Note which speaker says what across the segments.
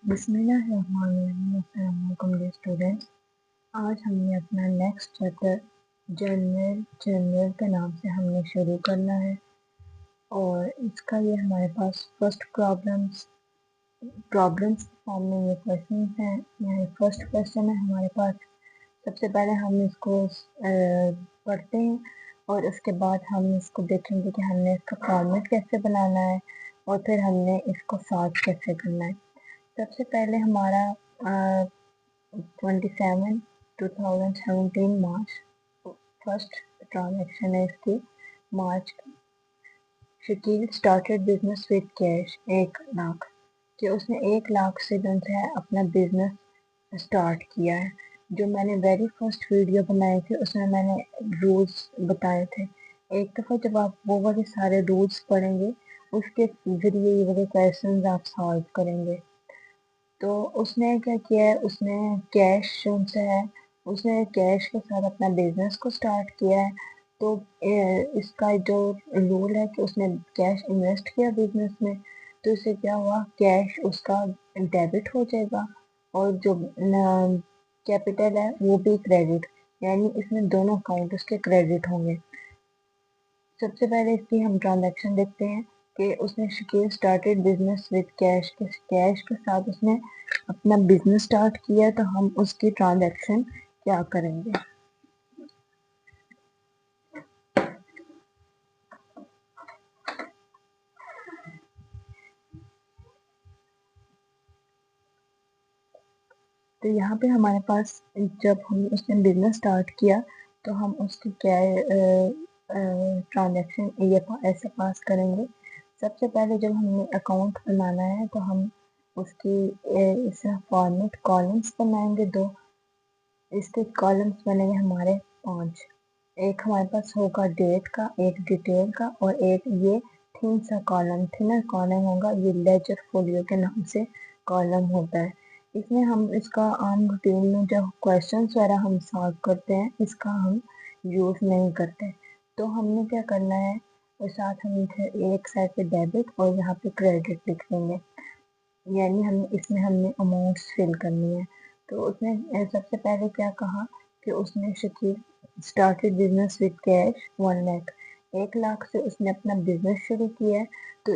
Speaker 1: बिस्मिल्लाहिर्रहमानिर्रहीम स्टूडेंट्स, आज हमने अपना नेक्स्ट चैप्टर जनरल के नाम से हमने शुरू करना है। और इसका ये हमारे पास फर्स्ट प्रॉब्लम्स फॉर्म में ये क्वेश्चन हैं। यहाँ फर्स्ट क्वेश्चन है हमारे पास। सबसे पहले हम इसको पढ़ते हैं और उसके बाद हम इसको देखेंगे कि हमने इसका फॉर्मेट कैसे बनाना है और फिर हमने इसको सॉल्व कैसे करना है। सबसे पहले हमारा 27/2017 मार्च फर्स्ट ट्रांजैक्शन है इसकी, मार्च की। Shakeel started business with cash 1 lakh, कि उसने 1 लाख से जो है अपना बिजनेस स्टार्ट किया है। जो मैंने वेरी फर्स्ट वीडियो बनाई थी उसमें मैंने रूल्स बताए थे। एक दफ़ा जब आप वो वाले सारे रूल्स पढ़ेंगे उसके ज़रिए ये वाले क्वेश्चन आप सॉल्व करेंगे। तो उसने क्या किया है, उसने कैश से है, उसने कैश के साथ अपना बिजनेस को स्टार्ट किया है। तो इसका जो रूल है कि उसने कैश इन्वेस्ट किया बिजनेस में, तो इससे क्या हुआ, कैश उसका डेबिट हो जाएगा और जो कैपिटल है वो भी क्रेडिट, यानी इसमें दोनों अकाउंट उसके क्रेडिट होंगे। सबसे पहले इसकी हम ट्रांजैक्शन देखते हैं कि उसने Shakeel started business with cash के साथ उसने अपना बिजनेस स्टार्ट किया। तो हम उसकी ट्रांजैक्शन क्या करेंगे। तो यहाँ पे हमारे पास जब हम उसने बिजनेस स्टार्ट किया तो हम उसकी क्या ट्रांजैक्शन ये ऐसे पास करेंगे। सबसे पहले जब हमने अकाउंट बनाना है तो हम उसकी इस फॉर्मेट कॉलम्स बनाएंगे। दो इसके कॉलम्स बनेंगे हमारे 5। एक हमारे पास होगा डेट का, एक डिटेल का और एक ये थिनर कॉलम होगा। ये लेजर फोलियो के नाम से कॉलम होता है। इसमें हम इसका आम रूटीन में जो क्वेश्चंस वगैरह हम सॉल्व करते हैं इसका हम यूज़ नहीं करते। तो हमने क्या करना है, और साथ हम एक साइड पे डेबिट और यहाँ पे क्रेडिट लिख देंगे, यानी हमने अमाउंट्स फिल करनी है। तो उसने सबसे पहले क्या कहा कि उसने Shakeel started business with cash 1 lakh, 1 lakh से उसने अपना बिजनेस शुरू किया है। तो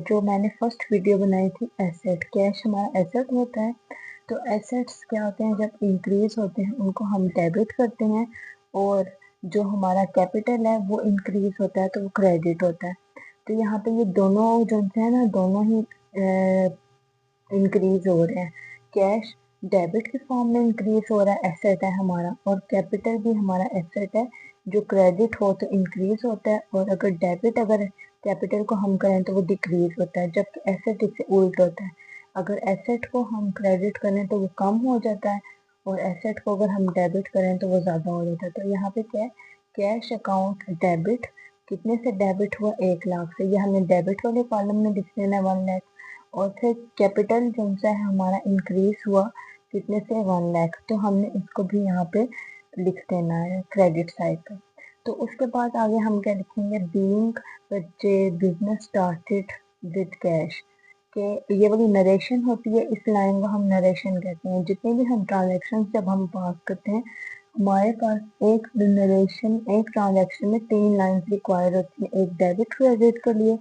Speaker 1: जो मैंने फर्स्ट वीडियो बनाई थी एसेट, कैश हमारा एसेट होता है। तो एसेट्स क्या होते हैं, जब इंक्रीज होते हैं उनको हम डेबिट करते हैं और जो हमारा कैपिटल है वो इंक्रीज होता है तो वो क्रेडिट होता है। तो यहाँ पे ये दोनों जो है ना, दोनों ही इंक्रीज हो रहे हैं। कैश डेबिट के फॉर्म में इंक्रीज हो रहा है, एसेट है हमारा, और कैपिटल भी हमारा एसेट है। जो क्रेडिट हो तो इंक्रीज होता है और अगर कैपिटल को हम करें तो वो डिक्रीज होता है, जबकि एसेट इससे उल्ट होता है। अगर एसेट को हम क्रेडिट करें तो वो कम हो जाता है और एसेट को अगर हम डेबिट करें तो वो ज़्यादा हो जाता है। तो यहाँ पे क्या है, कैश अकाउंट डेबिट, कितने से डेबिट हुआ, 1 लाख से, ये हमने डेबिट वाले कॉलम में लिख देना है 1 लाख। और फिर कैपिटल जो सा है हमारा इंक्रीज हुआ कितने से, 1 लाख, तो हमने इसको भी यहाँ पे लिख देना है क्रेडिट साइड पे। तो उसके बाद आगे हम क्या लिखेंगे, being business started with cash, के ये वाली नरेशन होती है, इस लाइन को हम नरेशन कहते हैं। जितने भी हम ट्रांजेक्शन जब हम पास करते हैं हमारे पास एक नरेशन, एक ट्रांजेक्शन में 3 लाइन रिक्वायर होती है, एक डेबिट क्रेडिट के लिए,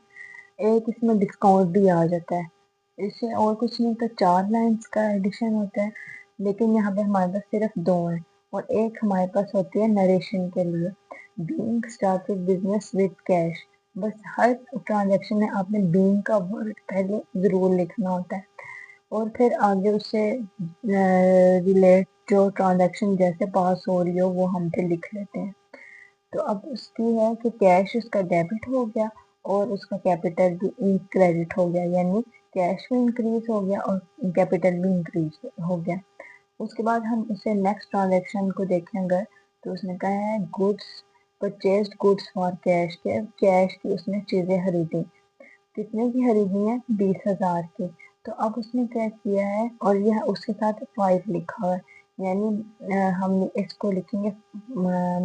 Speaker 1: एक इसमें डिस्काउंट भी आ जाता है। इससे और कुछ नहीं, तो 4 लाइन्स का एडिशन होता है। लेकिन यहाँ पे हमारे पास सिर्फ 2 हैं और एक हमारे पास होती है नरेशन के लिए, being started business with cash. बस हर ट्रांजेक्शन में आपने बीइंग का वर्ड पहले ज़रूर लिखना होता है और फिर आगे उससे रिलेट जो ट्रांजेक्शन जैसे पास हो रही हो वो हम फिर लिख लेते हैं। तो अब उसकी है कि कैश उसका डेबिट हो गया और उसका कैपिटल भी क्रेडिट हो गया, यानी कैश भी इंक्रीज हो गया और कैपिटल भी इंक्रीज हो गया। उसके बाद हम उसे नेक्स्ट ट्रांजेक्शन को देखेंगे तो उसने कहा है goods purchased goods for cash, के कैश की उसने चीज़ें खरीदी। कितने की खरीदी है, 20,000 की। तो अब उसने क्या किया है, और यह उसके साथ 5 लिखा हुआ है, यानी हम इसको लिखेंगे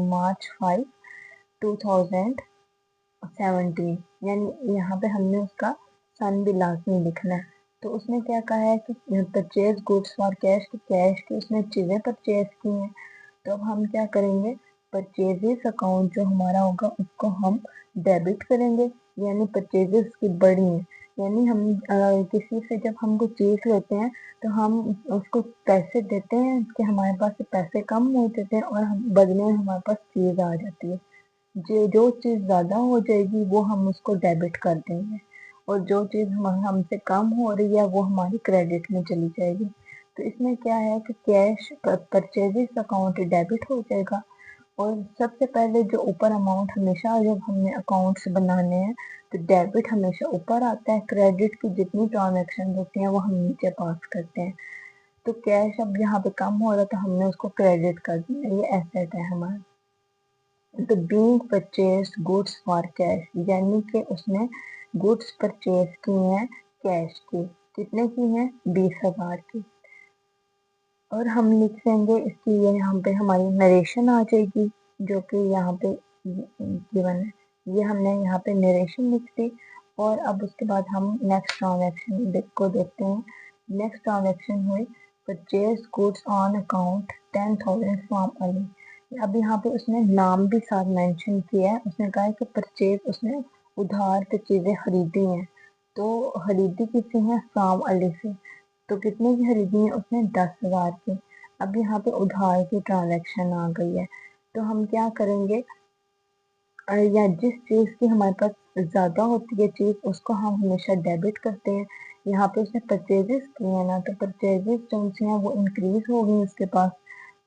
Speaker 1: March 5, 2017, यानी यहाँ पे हमने उसका सन भी लाजमी लिखना है। تو اس نے کیا کہا ہے کہ purchase goods for cash, cash کی اس نے چیزیں پرچیز کی ہیں. تو اب ہم کیا کریں گے، پرچیزز اکاؤنٹ جو ہمارا ہوگا اس کو ہم ڈیبٹ کریں گے، یعنی پرچیزز کی بڑی ہیں. یعنی ہم کسی سے جب ہم کوئی چیز لیتے ہیں تو ہم اس کو پیسے دیتے ہیں کہ ہمارے پاس پیسے کم ہو جاتے ہیں اور بدلے میں ہمارے پاس چیز آ جاتی ہے. جو چیز زیادہ ہو جائے گی وہ ہم اس کو ڈیبٹ کر دیں گے، اور جو چیز ہم سے کم ہو رہی ہے وہ ہماری کریڈٹ میں چلی جائے گی. تو اس میں کیا ہے کہ کیش پرچیزز اکاؤنٹ ڈیبٹ ہو جائے گا. اور سب سے پہلے جو اوپر اماؤنٹ ہمیشہ جب ہم نے اکاؤنٹس بنانے ہیں تو ڈیبٹ ہمیشہ اوپر آتا ہے، کریڈٹ کی جتنی ٹرانزیکشن ہوتی ہیں وہ ہم نیچے پاس کرتے ہیں. تو کیش اب یہاں پہ کم ہو رہا تو ہم نے اس کو کریڈٹ کر دیا، یہ ایسٹ ہے ہمارا. تو being purchase goods for cash, یعنی کہ اس نے گڈس پرچیز کی ہیں کیش کی. کتنے کی ہیں؟ 20,000 کی. اور ہم لکھ دیں گے اس کی، یہاں پہ ہماری نریشن آ جائے گی جو کہ یہاں پہ گیون ہے. یہ ہم نے یہاں پہ نریشن لکھ دی. اور اب اس کے بعد ہم نیکسٹ ٹرانزیکشن کو دیکھتے ہیں. نیکسٹ ٹرانزیکشن ہوئی purchase goods on account 10,000 from Ali. اب یہاں پہ اس نے نام بھی ساتھ مینشن کیا ہے. اس نے کہا ہے کہ پرچیز اس نے ادھار پہ چیزیں خریدی ہیں. تو خریدی کسی ہیں؟ فرام علی سے. تو کتنے کی خریدی ہے اس نے؟ 10,000 کی. اب یہاں پہ ادھار کی ٹرانزیکشن آ گئی ہے. تو ہم کیا کریں گے، یا جس چیز کی ہمارے پاس زیادہ ہوتی ہے چیز اس کو ہم ہمیشہ ڈیبٹ کرتے ہیں. یہاں پہ اس نے پرچیزز کی ہیں نا، تو پرچیزز جو ہیں وہ انکریز ہو گئی اس کے پاس.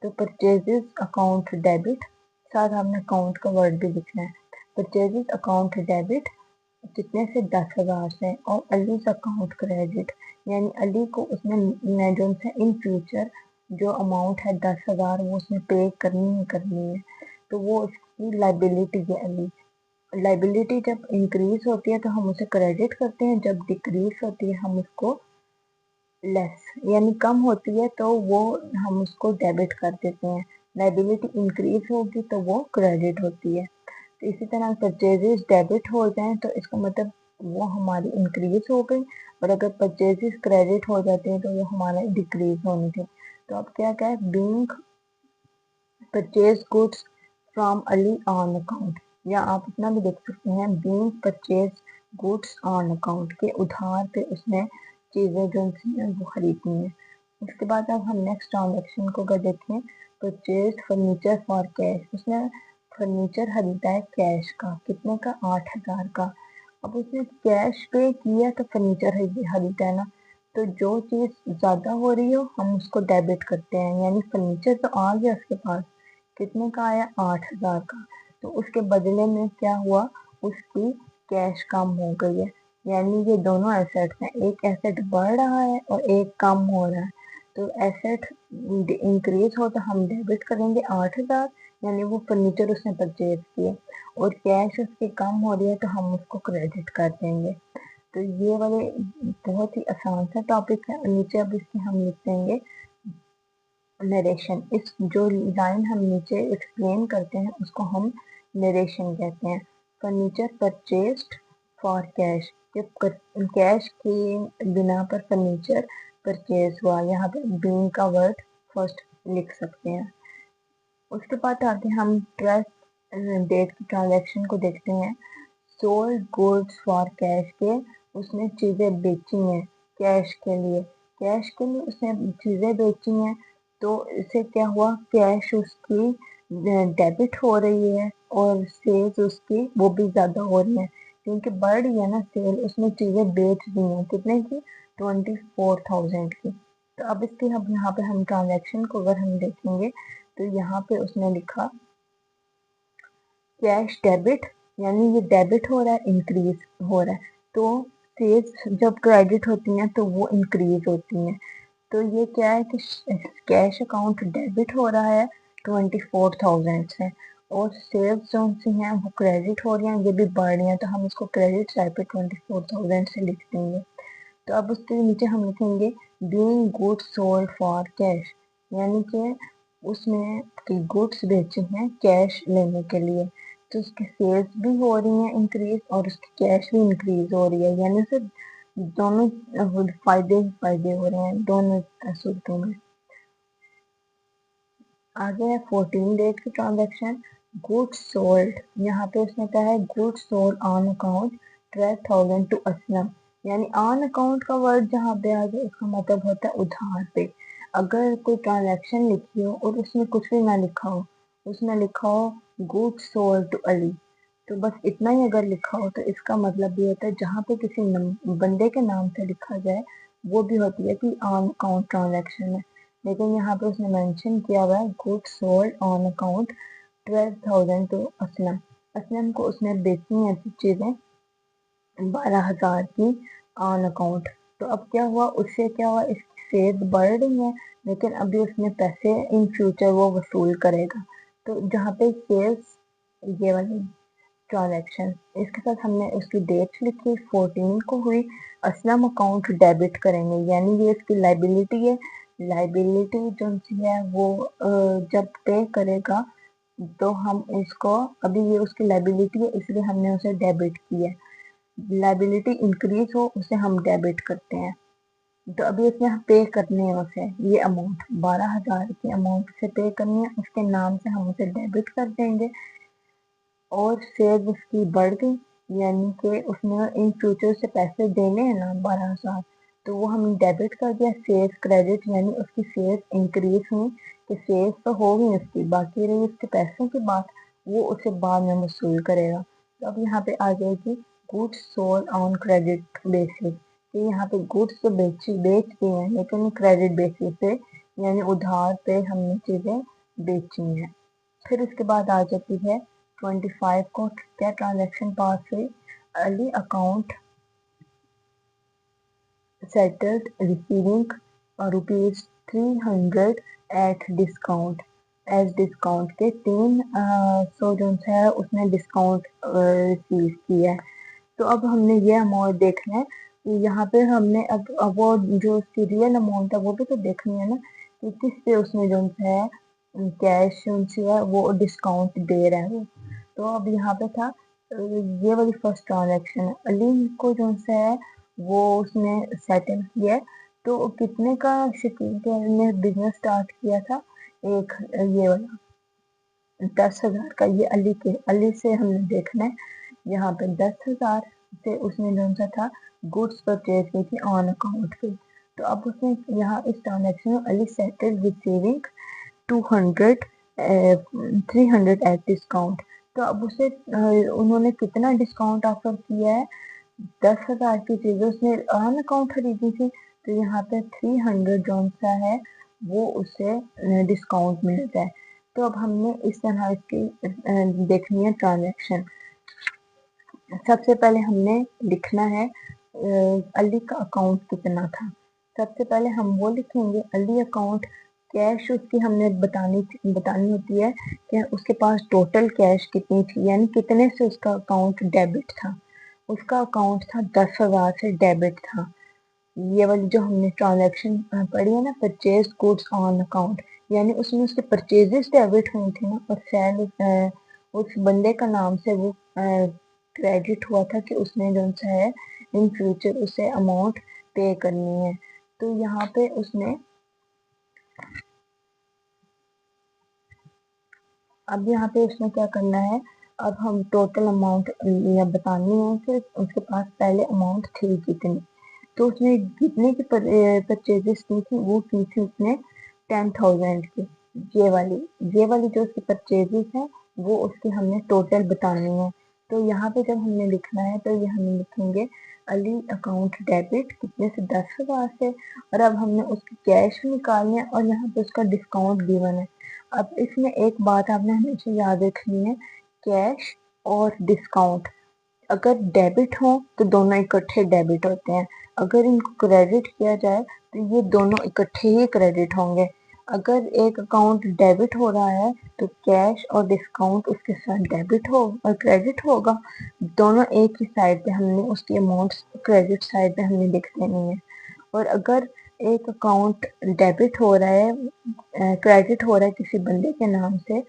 Speaker 1: تو پرچیزز اکاؤنٹ ڈیبٹ، ساتھ ہم نے اکاؤنٹ کا ورڈ بھی لکھنا ہے. پرچیزز اکاؤنٹ ڈیبٹ کتنے سے؟ 10,000 سے. اور علی اکاؤنٹ کریڈٹ، یعنی علی کو اس نے جو سے ان فیوچر جو اماؤنٹ ہے 10,000 وہ اس نے پے کرنی ہے. تو وہ اس کی لائبلٹی ہے علی. لائبلٹی جب انکریز ہوتی ہے تو ہم اسے کریڈٹ کرتے ہیں، جب ڈکریز ہوتی ہے ہم اس کو لیس یعنی کم ہوتی ہے تو وہ ہم اس کو ڈیبٹ کر دیتے ہیں. لائبلٹی انکریز ہوگی تو وہ کریڈٹ ہوتی ہے. تو اسی طرح پرچیزز ڈیبٹ ہو جائیں تو اس کا مطلب وہ ہماری انکریز ہو گئی، اور اگر پرچیزز کریڈٹ ہو جاتے ہیں تو وہ ہمارا ڈکریز ہونی تھی. تو اب کیا ہے، being purchase goods from Ali on account, یا آپ اتنا بھی دیکھ سکتے ہیں being purchase goods on account کے ادھار پہ اس نے چیزیں جو ہیں وہ خریدنی ہیں. اس کے بعد اب ہم نیکسٹ ٹرانزیکشن کو اگر دیکھیں، پرچیز فرنیچر فار کیش. اس نے فرنیچر خریدا ہے کیش کا. کتنے کا؟ 8,000 کا. اب اس نے کیش پے کیا تو فرنیچر خریدا ہے نا. تو جو چیز زیادہ ہو رہی ہو ہم اس کو ڈیبٹ کرتے ہیں، یعنی فرنیچر تو آ گیا اس کے پاس. کتنے کا آیا؟ 8,000 کا. تو اس کے بدلے میں کیا ہوا، اس کی کیش کم ہو گئی ہے. یعنی یہ دونوں ایسٹ ہیں، ایک ایسٹ بڑھ رہا ہے اور ایک کم ہو رہا ہے. تو ایسٹ انکریز ہو تو ہم ڈیبٹ کریں گے 8,000، یعنی وہ فرنیچر اس نے پرچیز کیے. اور کیش اس کی کم ہو رہی ہے تو ہم اس کو کریڈٹ کر دیں گے. تو یہ والے بہت ہی آسان سا ٹاپک ہے. نیچے اب اس کی ہم لکھ دیں گے نریشن. اس جو لائن ہم نیچے ایکسپلین کرتے ہیں اس کو ہم نریشن کہتے ہیں. فرنیچر پرچیزڈ فار کیش، جب کیش کی بنا پر فرنیچر پرچیز ہوا. یہاں پہ بینگ کا ورڈ فرسٹ لکھ سکتے ہیں. اس کے بعد آتے ہیں ہم ٹرسٹ ڈیٹ کی ٹرانزیکشن کو دیکھتے ہیں. سولڈ گڈس فار کیش کے اس نے چیزیں بیچی ہیں کیش کے لیے. کیش کے لیے اس نے چیزیں بیچی ہیں تو اسے کیا ہوا، کیش اس کی ڈیبٹ ہو رہی ہے اور سیلز اس کی وہ بھی زیادہ ہو رہی ہیں کیونکہ بڑھ رہی ہے نا سیل. اس نے چیزیں بیچ دی ہیں کتنے کی؟ 24,000 کی. تو اب اس کی یہاں پہ ہم ٹرانزیکشن کو اگر ہم دیکھیں گے تو یہاں پہ اس نے لکھا کیش ڈیبٹ، یعنی یہ ڈیبٹ ہو رہا ہے، انکریز ہو رہا ہے. تو سیلز جب کریڈٹ ہوتی ہیں تو وہ انکریز ہوتی ہیں. تو یہ کیا ہے کہ کیش اکاؤنٹ ڈیبٹ ہو رہا ہے 24,000 سے، اور سیلز جو سی ہیں وہ کریڈٹ ہو رہی ہیں، یہ بھی بڑھ رہی ہیں. تو ہم اس کو کریڈٹ سائڈ پہ 24,000 سے لکھ دیں گے. تو اب اس کے نیچے ہم لکھیں گے being goods sold for cash, یعنی کہ اس نے گڈس بیچے ہیں کیش لینے کے لیے. تو اس کی سیلز بھی ہو رہی ہیں انکریز اور اس کی کیش بھی انکریز ہو رہی ہے. یعنی اسے दोनों फायदे ही फायदे हो रहे हैं दोनों सूरतों में। आगे है 14 डेज की ट्रांजेक्शन। गुड्स सोल्ड, यहाँ पे उसने कहा है goods sold on account 12,000 to Aslam, यानी ऑन अकाउंट का वर्ड जहाँ पे आ जाए उसका मतलब होता है उधार पे। अगर कोई ट्रांजेक्शन लिखी हो और उसमें कुछ भी ना लिखा हो, उसमें लिखा हो गुड्स सोल्ड टू अली, तो बस इतना ही अगर लिखा हो तो इसका मतलब ये होता है जहाँ पे किसी बंदे के नाम से लिखा जाए वो भी होती है कि ऑन अकाउंट ट्रांजेक्शन है। लेकिन यहाँ पे उसने मेंशन किया हुआ है goods sold on account 12,000 to Aslam. Aslam को उसने बेची हैं चीजें 12,000 की ऑन अकाउंट। तो अब क्या हुआ, उससे क्या हुआ, इसकी सेल्स बढ़ रही है लेकिन अभी उसमें पैसे इन फ्यूचर वो वसूल करेगा। तो जहाँ पे सेल्स, ये वाली ट्रांजैक्शन, इसके साथ हमने उसकी डेट लिखी 14 को हुई। असलम अकाउंट डेबिट करेंगे, यानी ये इसकी लाइबिलिटी है। लाइबिलिटी जो सी है वो जब पे करेगा तो हम इसको, अभी ये उसकी लाइबिलिटी है इसलिए हमने उसे डेबिट किया है। लाइबिलिटी इंक्रीज हो उसे हम डेबिट करते हैं। तो अभी उसने पे करनी है उसे ये अमाउंट 12,000 की अमाउंट से पे करनी है, उसके नाम से हम उसे डेबिट कर देंगे। और सेव उसकी बढ़ गई, यानी कि उसने इन फ्यूचर से पैसे देने हैं ना 12,000, तो वो हमने डेबिट कर दिया। सेव क्रेडिट, यानी उसकी सेव इंक्रीज हुई कि सेव तो हो गई उसकी, बाकी रही उसके पैसों की बात, वो उसे बाद में वसूल करेगा। तो अब यहाँ पे आ जाएगी goods sold on credit basis, कि यहाँ पे गुड्स तो बेच दी हैं लेकिन क्रेडिट बेसिस पे, यानी उधार पे हमने चीजें बेची हैं। फिर उसके बाद आ जाती है 25 को, क्या ट्रांजैक्शन पास हुई, Ali account settled receiving rupees 300 at discount, as discount के 300 जो है उसने डिस्काउंट रिसीव किया है। तो अब हमने ये अमाउंट देखना है कि यहाँ पे हमने अब वो जो उसकी रियल अमाउंट है वो भी तो देखनी है ना, कि किस पे उसने जो है कैश जो है वो डिस्काउंट दे रहा है वो। तो अब यहाँ पे था ये वाली फर्स्ट ट्रांजैक्शन है, अली को जो सा है वो उसने सेटल किया है। तो कितने का शकील ने बिजनेस स्टार्ट किया था, एक ये वाला 10,000 का, ये अली से हमने देखना है। यहाँ पे 10,000 से उसने जो सा था गुड्स परचेज की थी ऑन अकाउंट पे। तो अब उसने यहाँ इस ट्रांजेक्शन में Ali settle receiving 200 300 at discount. तो अब उसे उन्होंने कितना डिस्काउंट ऑफर किया है, 10,000 की चीजें उसने ऑन अकाउंट खरीदी थी, तो यहाँ पे 300 जो सा है वो उसे डिस्काउंट मिलता है। तो अब हमने इस तरह इसकी देखनी है ट्रांजैक्शन। सबसे पहले हमने लिखना है अली का अकाउंट कितना था। सबसे पहले हम वो लिखेंगे अली अकाउंट, कैश उसकी हमने बतानी होती है कि उसके पास टोटल कैश कितनी थी, यानी कितने से उसका अकाउंट डेबिट था। उसका अकाउंट था 10,000 से डेबिट था। ये वाली जो हमने ट्रांजैक्शन पढ़ी है ना, परचेज गुड्स ऑन अकाउंट, यानी उसमें उसके परचेजेस डेबिट हुई थी ना, और सेल उस बंदे का नाम से वो क्रेडिट हुआ था कि उसने जो सा है इन फ्यूचर उसे अमाउंट पे करनी है। तो यहाँ पे उसने, अब यहाँ पे उसने क्या करना है, अब हम टोटल अमाउंट या बतानी है कि उसके पास पहले अमाउंट थी कितनी। तो उसने कितने की परचेजेस की थी, वो की थी उसने 10,000 की। ये वाली जो उसकी परचेजेस है वो उसकी हमने टोटल बतानी है। तो यहाँ पे जब हमने लिखना है तो ये हम लिखेंगे अली अकाउंट डेबिट कितने से, 10,000 से। और अब हमने उसकी कैश निकालनी है और यहाँ पे उसका डिस्काउंट गिवन है। अब इसमें एक बात आपने हमेशा याद रखनी है, कैश और डिस्काउंट अगर डेबिट हो तो दोनों इकट्ठे डेबिट होते हैं, अगर इनको क्रेडिट किया जाए तो ये दोनों इकट्ठे ही क्रेडिट होंगे। अगर एक अकाउंट डेबिट हो रहा है तो कैश और डिस्काउंट उसके साथ डेबिट हो और क्रेडिट होगा, दोनों एक ही साइड पे हमने उसकी अमाउंट क्रेडिट साइड पे हमने लिख देनी है। और अगर एक अकाउंट डेबिट हो रहा है, क्रेडिट हो रहा है किसी बंदे के नाम से,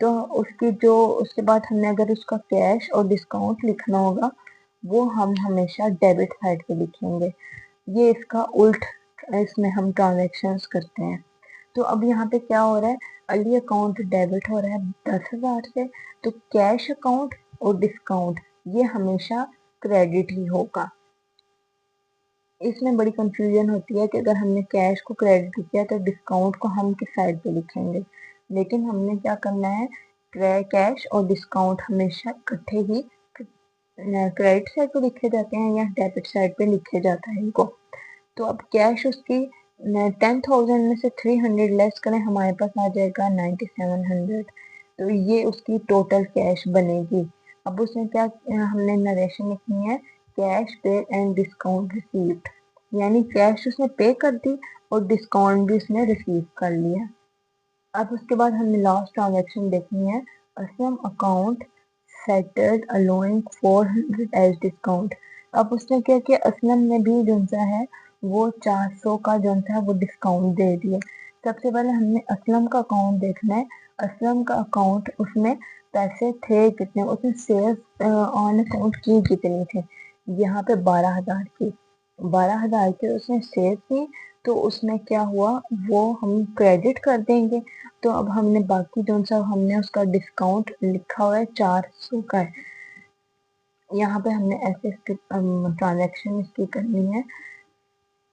Speaker 1: तो उसकी जो उसके बाद हमने अगर उसका कैश और डिस्काउंट लिखना होगा वो हम हमेशा डेबिट साइड पे लिखेंगे। ये इसका उल्ट, इसमें हम ट्रांजेक्शन्स करते हैं। तो अब यहाँ पे क्या हो रहा है, अली अकाउंट डेबिट हो रहा है 10,000 से, तो कैश अकाउंट और डिस्काउंट ये हमेशा क्रेडिट ही होगा। इसमें बड़ी कंफ्यूजन होती है कि अगर हमने कैश को क्रेडिट किया तो डिस्काउंट को हम किस साइड पे लिखेंगे, लेकिन हमने क्या करना है, कैश और डिस्काउंट हमेशा इकट्ठे ही क्रेडिट साइड पे लिखे जाते हैं या डेबिट साइड पे लिखे जाता है इनको। तो अब कैश उसकी 10,000 में से 300 लेस करें, हमारे पास आ जाएगा 9700। तो ये उसकी टोटल कैश बनेगी। अब उसमें क्या हमने नरेशन लिखनी है, cash paid and discount received, यानी कैश उसने पे कर दी और डिस्काउंट भी उसने रिसीव कर लिया। अब उसके बाद हमने लास्ट ट्रांजेक्शन देखनी है, Aslam account settled allowing 400 as discount. अब उसने क्या किया, असलम ने भी जो सा है वो 400 का जो सा है वो डिस्काउंट दे दिया। सबसे पहले हमने असलम का अकाउंट देखना है। असलम का अकाउंट, उसमें पैसे थे कितने, उसने सेल्स ऑन अकाउंट की कितनी थी, यहाँ पे 12,000 की, 12,000 की उसने सेल्स की। तो उसमें क्या हुआ, वो हम क्रेडिट कर देंगे। तो अब हमने बाकी जो सा हमने उसका डिस्काउंट लिखा हुआ है 400 का है, यहाँ पे हमने ऐसे इसकी ट्रांजेक्शन इसकी करनी है,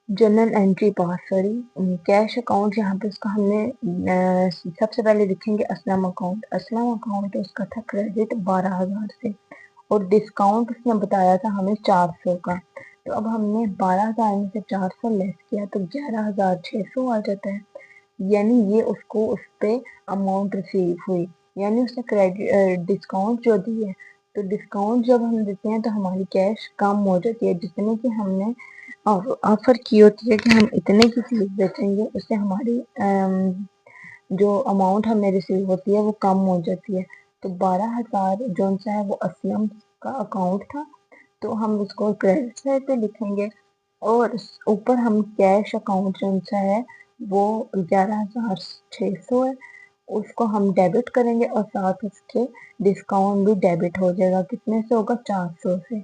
Speaker 1: जनरल एंट्री पास, सॉरी कैश अकाउंट, यहाँ पे उसका हमने सबसे पहले लिखेंगे असलम अकाउंट। असलम अकाउंट उसका था क्रेडिट 12,000 से, और डिस्काउंट उसने बताया था हमें 400 का। तो अब हमने 12,000 में से 400 लेस किया तो 11,600 आ जाता है, यानी ये उसको उस पे अमाउंट रिसीव हुई, यानी उसने क्रेडिट डिस्काउंट जो दी है। तो डिस्काउंट जब हम देते हैं तो हमारी कैश कम हो जाती है, जितने की हमने ऑफर की होती है कि हम इतने की चीज बेचेंगे, उससे हमारी जो अमाउंट हमें रिसीव होती है वो कम हो जाती है। तो 12,000 जो सा है वो असलम का अकाउंट था, तो हम उसको क्रेडिट साइड पे लिखेंगे, और ऊपर हम कैश अकाउंट जो सा है वो 11,600 है, उसको हम डेबिट करेंगे, और साथ उसके डिस्काउंट भी डेबिट हो जाएगा, कितने से होगा, 400 से।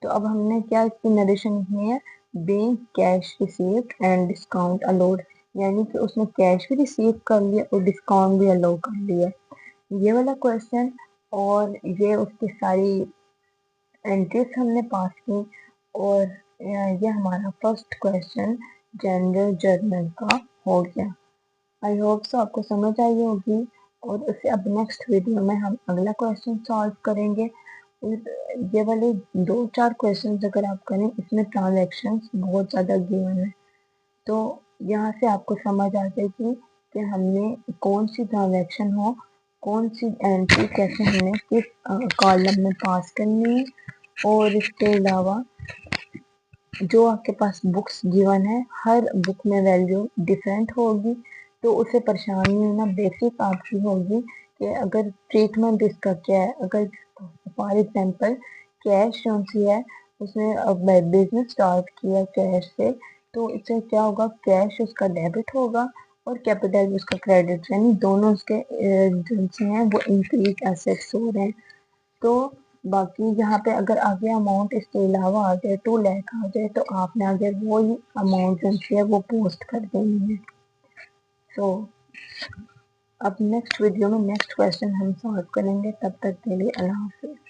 Speaker 1: तो अब हमने क्या इसकी नरेशन लिखनी है, being cash received and discount allowed, यानी कि उसने कैश भी रिसीव कर लिया और डिस्काउंट भी अलाउ कर लिया, ये वाला क्वेश्चन। और ये उसकी सारी एंट्रीज हमने पास की, और ये हमारा फर्स्ट क्वेश्चन जनरल जर्नल का हो गया। आई होप सो आपको समझ आई होगी, और उससे अब नेक्स्ट वीडियो में हम अगला क्वेश्चन सॉल्व करेंगे। ये वाले 2-4 क्वेश्चन अगर आप करें, इसमें ट्रांजेक्शन्स बहुत ज़्यादा गिवन है, तो यहाँ से आपको समझ आ जाएगी कि हमने कौन सी ट्रांजैक्शन हो, कौन सी एंट्री कैसे हमें किस कॉलम में पास करनी है। और इसके अलावा जो आपके पास बुक्स गिवन है, हर बुक में वैल्यू डिफरेंट होगी, तो उसे परेशानी होना, बेसिक आपकी होगी कि अगर ट्रीटमेंट इसका क्या है। अगर फॉर एग्जांपल कैश जो सी है, उसने बिजनेस स्टार्ट किया कैश से, तो इससे क्या होगा, कैश उसका डेबिट होगा और कैपिटल उसका क्रेडिट, यानी दोनों उसके जो से हैं वो इंक्रीज एसेट्स हो रहे हैं। तो बाकी यहाँ पे अगर आगे अमाउंट इसके अलावा आ जाए, 2 लाख आ जाए, तो आपने आगे वो ही अमाउंट जो है वो पोस्ट कर देनी है। सो अब नेक्स्ट वीडियो में नेक्स्ट क्वेश्चन हम सॉल्व करेंगे, तब तक के लिए अल्लाह हाफिज़।